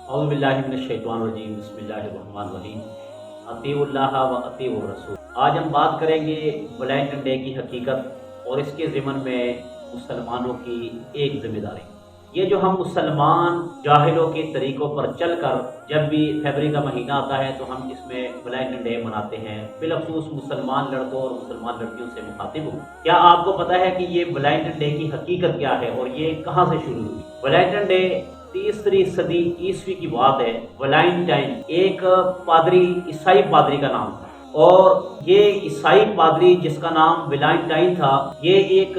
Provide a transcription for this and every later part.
اعوذ باللہ من الشیطان الرجیم، بسم اللہ الرحمن الرحیم، اطیعوا اللہ و اطیعوا الرسول۔ آج ہم بات کریں گے ویلنٹائن ڈے کی حقیقت اور اس کے ضمن میں مسلمانوں کی ایک ذمہ داری۔ یہ جو ہم مسلمان جاہلوں کے طریقوں پر چل کر جب بھی فیبرری کا مہینہ آتا ہے تو ہم اس میں ویلنٹائن ڈے مناتے ہیں، بالخصوص مسلمان لڑکوں اور مسلمان لڑکیوں سے مخاطب ہوں۔ کیا آپ کو پتہ ہے کہ یہ ویلنٹائن ڈے کی حقیقت کیا ہے اور یہ کہاں سے شروع ہوئی؟ ویلنٹائن ڈے تیسری صدی عیسوی کی بات ہے۔ ویلنٹائن ایک پادری، عیسائی پادری کا نام تھا، اور یہ عیسائی پادری جس کا نام ویلنٹائن تھا، یہ ایک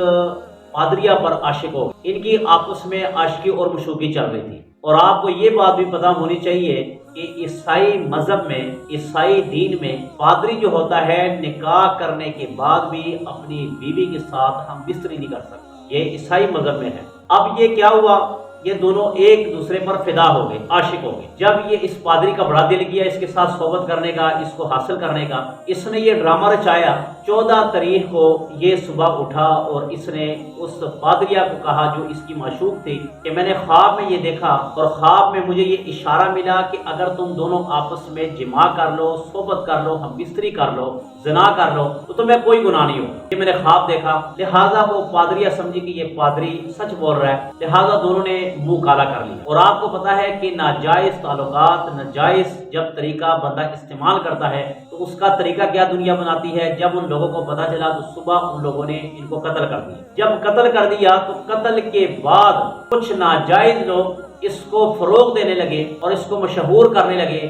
پادریہ پر عاشق ہو گئے۔ ان کی آپس میں عاشقی اور مشوقی چل رہی تھی، اور آپ کو یہ بات بھی پتہ ہونی چاہیے کہ عیسائی مذہب میں، عیسائی دین میں، پادری جو ہوتا ہے نکاح کرنے کے بعد بھی اپنی بیوی کے ساتھ ہم بستری نہیں کر سکتے۔ یہ عیسائی مذہب میں ہے۔ اب یہ کیا ہوا، یہ دونوں ایک دوسرے پر فدا ہو گئے، عاشق ہو گئے۔ جب یہ اس پادری کا بڑا دل کیا اس کے ساتھ صحبت کرنے کا، اس کو حاصل کرنے کا، اس نے یہ ڈرامہ رچایا۔ 14 تاریخ کو یہ صبح اٹھا اور اس نے اس پادریہ کو کہا جو اس کی معشوق تھی کہ میں نے خواب میں یہ دیکھا، اور خواب میں مجھے یہ اشارہ ملا کہ اگر تم دونوں آپس میں جماع کر لو، صحبت کر لو، ہم بستری کر لو، زنا کر لو، تو تمہیں کوئی گناہ نہیں ہوگا۔ یہ میں نے خواب دیکھا۔ لہٰذا وہ پادریہ سمجھی کہ یہ پادری سچ بول رہا ہے، لہٰذا دونوں نے منہ کالا کر لیا۔ اور آپ کو پتا ہے کہ ناجائز تعلقات، ناجائز جب طریقہ بندہ استعمال کرتا ہے تو اس کا طریقہ کیا دنیا بناتی ہے۔ جب ان لوگوں کو پتا چلا تو صبح ان لوگوں نے ان کو قتل کر دیا۔ جب قتل کر دیا تو قتل کے بعد کچھ ناجائز لوگ اس کو فروغ دینے لگے اور اس کو مشہور کرنے لگے،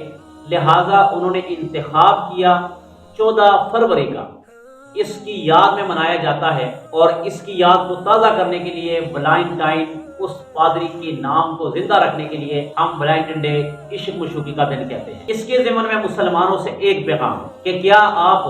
لہٰذا انہوں نے انتخاب کیا 14 فروری کا، اس کی یاد میں منایا جاتا ہے، اور اس کی یاد کو تازہ کرنے کے لیے ویلنٹائن، اس پادری کے نام کو زندہ رکھنے کے لیے ہم ویلنٹائن ڈے عشق مشوقی کا دن کہتے ہیں۔ اس کے ضمن میں مسلمانوں سے ایک پیغام کہ کیا آپ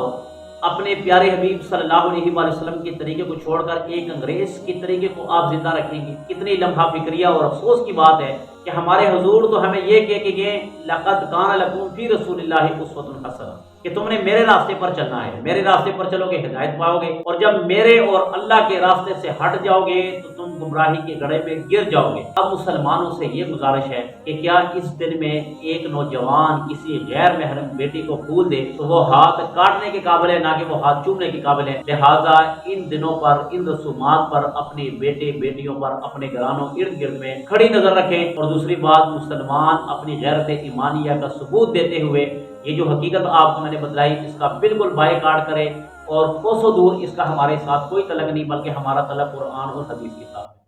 اپنے پیارے حبیب صلی اللہ علیہ وآلہ وسلم کے طریقے کو چھوڑ کر ایک انگریز کے طریقے کو آپ زندہ رکھیں گے؟ کتنی لمحہ فکریہ اور افسوس کی بات ہے کہ ہمارے حضور تو ہمیں یہ کہہ کے گئے لقد کان لکم فی رسول اللہ اسوۃ حسنہ، کہ تم نے میرے راستے پر چلنا ہے، میرے راستے پر چلو گے ہدایت پاؤ گے، اور جب میرے اور اللہ کے راستے سے ہٹ جاؤ گے تو تم گمراہی کے گڑھے میں گر جاؤ گے۔ اب مسلمانوں سے یہ گزارش ہے کہ کیا اس دن میں ایک نوجوان کسی غیر محرم بیٹی کو پھول دے تو وہ ہاتھ کاٹنے کے قابل ہے، نہ کہ وہ ہاتھ چومنے کے قابل ہے۔ لہٰذا ان دنوں پر، ان رسومات پر اپنے بیٹے بیٹیوں پر، اپنے گھرانوں ارد گرد میں کھڑی نظر رکھیں۔ اور دوسری بات، مسلمان اپنی غیرت ایمانیہ کا ثبوت دیتے ہوئے یہ جو حقیقت آپ کو میں نے بتلائی اس کا بالکل بائیکاٹ کرے، اور کوسوں دور اس کا ہمارے ساتھ کوئی تعلق نہیں، بلکہ ہمارا تعلق قرآن اور حدیث کے ساتھ ہے۔